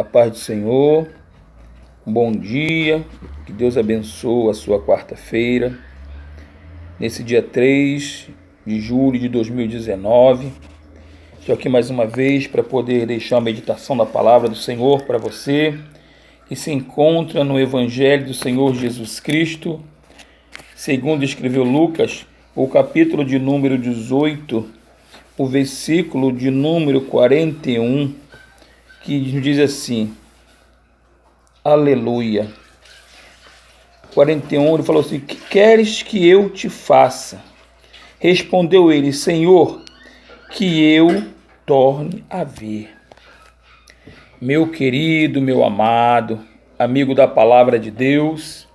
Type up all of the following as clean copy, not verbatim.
A paz do Senhor, um bom dia, que Deus abençoe a sua quarta-feira, nesse dia 3 de julho de 2019. Estou aqui mais uma vez para poder deixar a meditação da palavra do Senhor para você, que se encontra no Evangelho do Senhor Jesus Cristo, segundo escreveu Lucas, o capítulo de número 18, o versículo de número 41, que diz assim, aleluia. 41, ele falou assim: que queres que eu te faça? Respondeu ele: Senhor, que eu torne a ver. Meu querido, meu amado, amigo da palavra de Deus,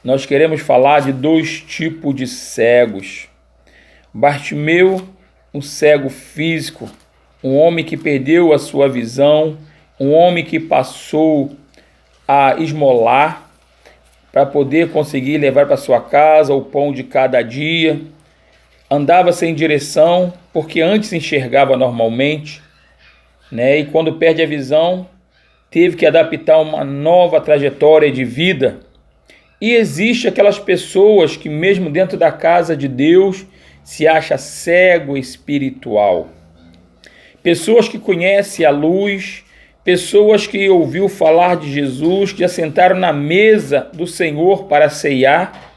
nós queremos falar de dois tipos de cegos. Bartimeu, um cego físico, um homem que perdeu a sua visão, um homem que passou a esmolar para poder conseguir levar para sua casa o pão de cada dia, andava sem direção, porque antes enxergava normalmente, e quando perde a visão, teve que adaptar uma nova trajetória de vida. E existe aquelas pessoas que mesmo dentro da casa de Deus se acha cego espiritual. Pessoas que conhecem a luz, pessoas que ouviu falar de Jesus, que assentaram na mesa do Senhor para ceiar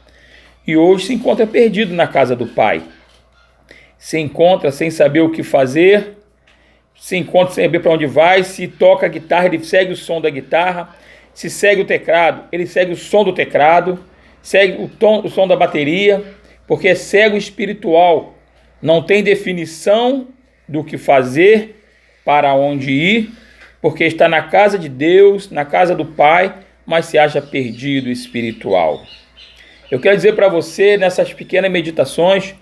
e hoje se encontra perdido na casa do Pai. Se encontra sem saber o que fazer, se encontra sem saber para onde vai, se toca a guitarra, ele segue o som da guitarra, se segue o teclado, ele segue o som do teclado, segue o som da bateria, porque é cego espiritual, não tem definição do que fazer, para onde ir, porque está na casa de Deus, na casa do Pai, mas se acha perdido espiritual. Eu quero dizer para você, nessas pequenas meditações,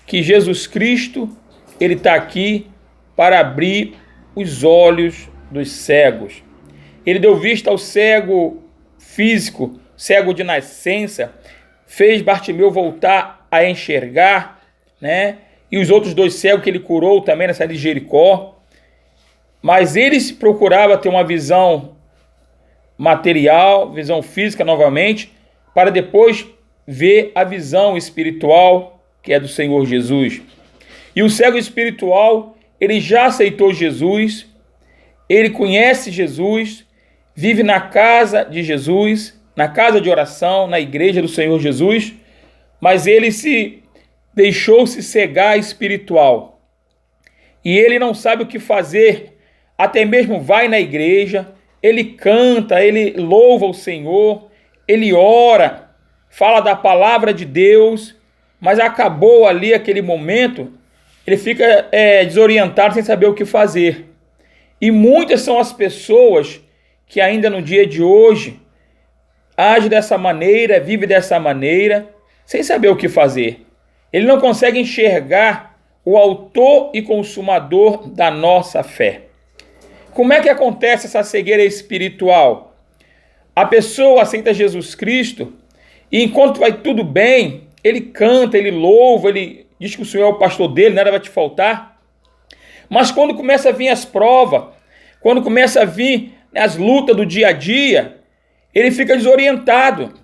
que Jesus Cristo, Ele está aqui para abrir os olhos dos cegos. Ele deu vista ao cego físico, cego de nascença, fez Bartimeu voltar a enxergar, E os outros dois cegos que ele curou também nessa de Jericó. Mas ele procurava ter uma visão material, visão física novamente, para depois ver a visão espiritual, que é do Senhor Jesus. E o cego espiritual, ele já aceitou Jesus, ele conhece Jesus, vive na casa de Jesus, na casa de oração, na igreja do Senhor Jesus, mas ele deixou-se cegar espiritual. E ele não sabe o que fazer, até mesmo vai na igreja, ele canta, ele louva o Senhor, ele ora, fala da palavra de Deus, mas acabou ali aquele momento, ele fica desorientado, sem saber o que fazer. E muitas são as pessoas que ainda no dia de hoje agem dessa maneira, vivem dessa maneira, sem saber o que fazer. Ele não consegue enxergar o autor e consumador da nossa fé. Como é que acontece essa cegueira espiritual? A pessoa aceita Jesus Cristo e enquanto vai tudo bem, ele canta, ele louva, ele diz que o Senhor é o pastor dele, nada vai te faltar. Mas quando começa a vir as provas, quando começa a vir as lutas do dia a dia, ele fica desorientado.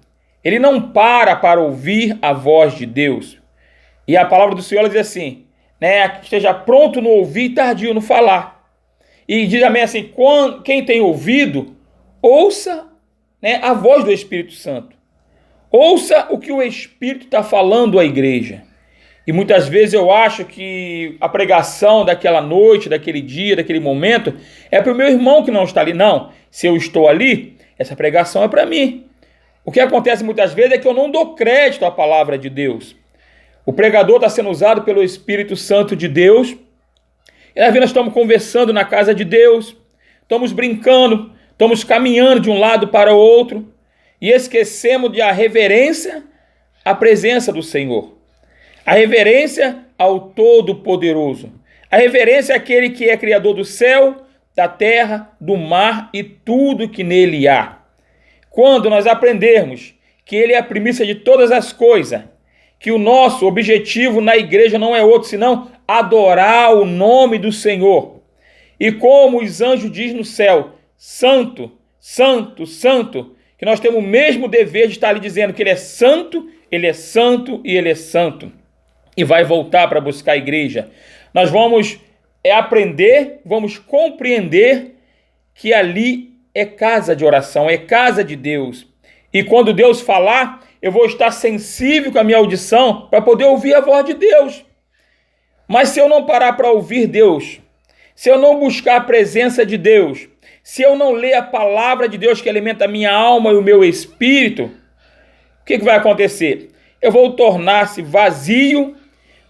Ele não para ouvir a voz de Deus. E a palavra do Senhor ela diz assim, esteja pronto no ouvir e tardio no falar. E diz também assim, quem tem ouvido, ouça a voz do Espírito Santo. Ouça o que o Espírito está falando à igreja. E muitas vezes eu acho que a pregação daquela noite, daquele dia, daquele momento, é para o meu irmão que não está ali. Não, se eu estou ali, essa pregação é para mim. O que acontece muitas vezes é que eu não dou crédito à palavra de Deus. O pregador está sendo usado pelo Espírito Santo de Deus. E às vezes nós estamos conversando na casa de Deus, estamos brincando, estamos caminhando de um lado para o outro e esquecemos de a reverência à presença do Senhor. A reverência ao Todo-Poderoso. A reverência àquele que é criador do céu, da terra, do mar e tudo que nele há. Quando nós aprendermos que Ele é a primícia de todas as coisas, que o nosso objetivo na igreja não é outro, senão adorar o nome do Senhor. E como os anjos dizem no céu, santo, santo, santo, que nós temos o mesmo dever de estar ali dizendo que ele é santo, ele é santo e ele é santo. E vai voltar para buscar a igreja. Nós vamos aprender, vamos compreender que ali é casa de oração, é casa de Deus. E quando Deus falar, eu vou estar sensível com a minha audição para poder ouvir a voz de Deus. Mas se eu não parar para ouvir Deus, se eu não buscar a presença de Deus, se eu não ler a palavra de Deus que alimenta a minha alma e o meu espírito, o que vai acontecer? Eu vou tornar-se vazio,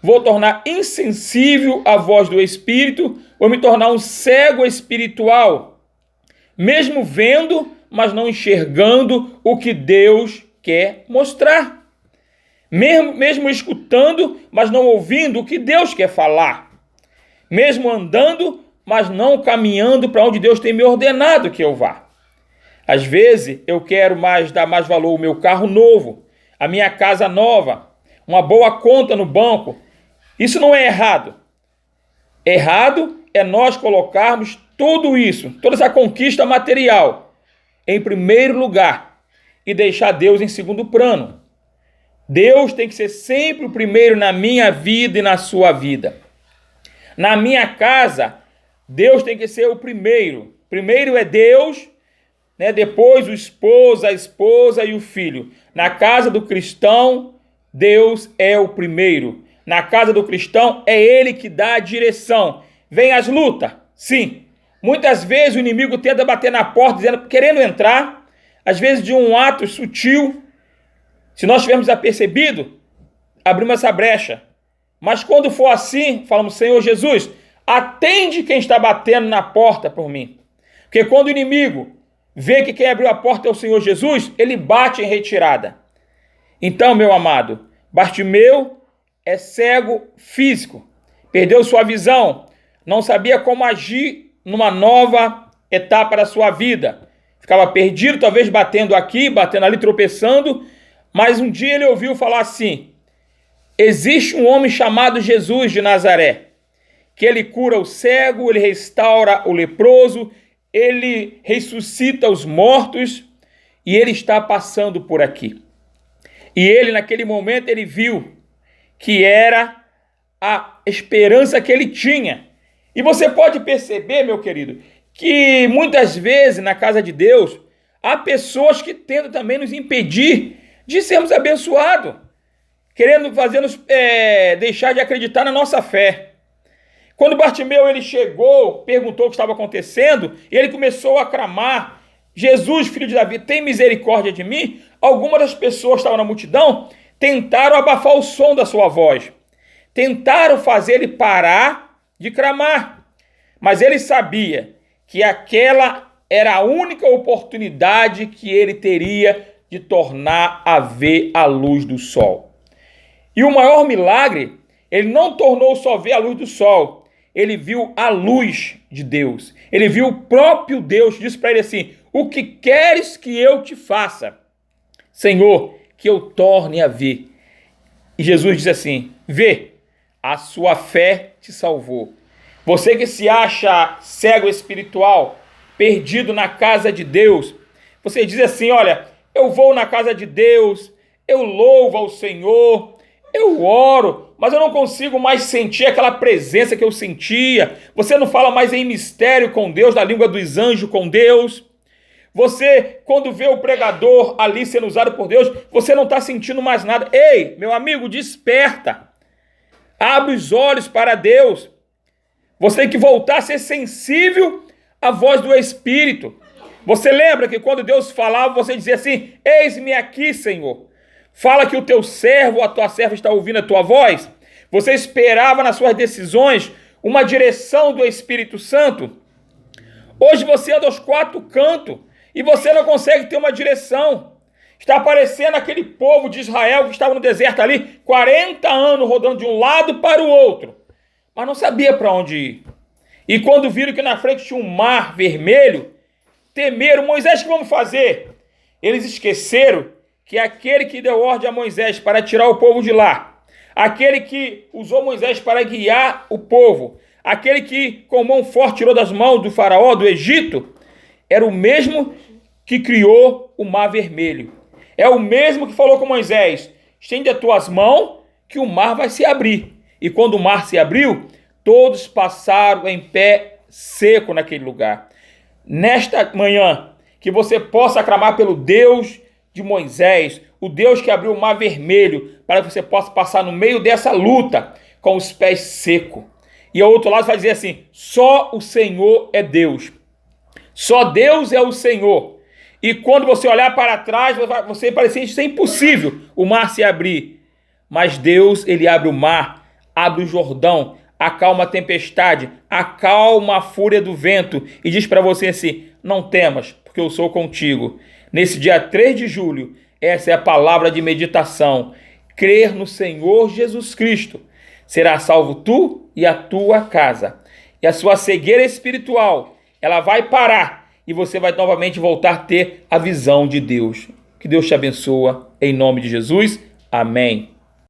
vou tornar insensível à voz do Espírito, vou me tornar um cego espiritual, mesmo vendo, mas não enxergando o que Deus quer mostrar. Mesmo escutando, mas não ouvindo o que Deus quer falar. Mesmo andando, mas não caminhando para onde Deus tem me ordenado que eu vá. Às vezes, eu quero dar mais valor ao meu carro novo, a minha casa nova, uma boa conta no banco. Isso não é errado. Errado é nós colocarmos tudo isso, toda essa conquista material, em primeiro lugar e deixar Deus em segundo plano. Deus tem que ser sempre o primeiro na minha vida e na sua vida. Na minha casa, Deus tem que ser o primeiro. Primeiro é Deus, né? Depois o esposo, a esposa e o filho. Na casa do cristão, Deus é o primeiro. Na casa do cristão, é Ele que dá a direção. Vem as lutas, sim. Muitas vezes o inimigo tenta bater na porta, querendo entrar, às vezes de um ato sutil. Se nós tivermos apercebido, abrimos essa brecha. Mas quando for assim, falamos, Senhor Jesus, atende quem está batendo na porta por mim. Porque quando o inimigo vê que quem abriu a porta é o Senhor Jesus, ele bate em retirada. Então, meu amado, Bartimeu é cego físico, perdeu sua visão, não sabia como agir numa nova etapa da sua vida. Ficava perdido, talvez batendo aqui, batendo ali, tropeçando, mas um dia ele ouviu falar assim, existe um homem chamado Jesus de Nazaré, que ele cura o cego, ele restaura o leproso, ele ressuscita os mortos e ele está passando por aqui. E ele, naquele momento, ele viu que era a esperança que ele tinha. E você pode perceber, meu querido, que muitas vezes na casa de Deus há pessoas que tentam também nos impedir de sermos abençoados, querendo fazer-nos deixar de acreditar na nossa fé. Quando Bartimeu ele chegou, perguntou o que estava acontecendo, e ele começou a clamar, Jesus, filho de Davi, tem misericórdia de mim? Algumas das pessoas que estavam na multidão tentaram abafar o som da sua voz, tentaram fazer ele parar de clamar, mas ele sabia que aquela era a única oportunidade que ele teria de tornar a ver a luz do sol. E o maior milagre, ele não tornou só ver a luz do sol, ele viu a luz de Deus. Ele viu o próprio Deus, disse para ele assim, o que queres que eu te faça? Senhor, que eu torne a ver. E Jesus disse assim, vê, a sua fé te salvou. Você que se acha cego espiritual, perdido na casa de Deus, você diz assim, olha, eu vou na casa de Deus, eu louvo ao Senhor, eu oro, mas eu não consigo mais sentir aquela presença que eu sentia. Você não fala mais em mistério com Deus, na língua dos anjos com Deus. Você, quando vê o pregador ali sendo usado por Deus, você não está sentindo mais nada. Ei, meu amigo, desperta. Abre os olhos para Deus. Você tem que voltar a ser sensível à voz do Espírito. Você lembra que quando Deus falava, você dizia assim, eis-me aqui, Senhor. Fala que o teu servo ou a tua serva está ouvindo a tua voz. Você esperava nas suas decisões uma direção do Espírito Santo. Hoje você anda aos quatro cantos e você não consegue ter uma direção. Está aparecendo aquele povo de Israel que estava no deserto ali, 40 anos rodando de um lado para o outro, mas não sabia para onde ir. E quando viram que na frente tinha um mar vermelho, temeram, Moisés, o que vamos fazer? Eles esqueceram que aquele que deu ordem a Moisés para tirar o povo de lá, aquele que usou Moisés para guiar o povo, aquele que com mão forte tirou das mãos do faraó do Egito, era o mesmo que criou o mar vermelho. É o mesmo que falou com Moisés: estende as tuas mãos que o mar vai se abrir. E quando o mar se abriu, todos passaram em pé seco naquele lugar. Nesta manhã, que você possa clamar pelo Deus de Moisés, o Deus que abriu o mar vermelho, para que você possa passar no meio dessa luta com os pés secos. E ao outro lado vai dizer assim: só o Senhor é Deus. Só Deus é o Senhor. E quando você olhar para trás, você parecer ser impossível o mar se abrir. Mas Deus, ele abre o mar, abre o Jordão, acalma a tempestade, acalma a fúria do vento e diz para você assim: não temas, porque eu sou contigo. Nesse dia 3 de julho, essa é a palavra de meditação. Crer no Senhor Jesus Cristo. Será salvo tu e a tua casa. E a sua cegueira espiritual, ela vai parar e você vai novamente voltar a ter a visão de Deus. Que Deus te abençoe, em nome de Jesus. Amém.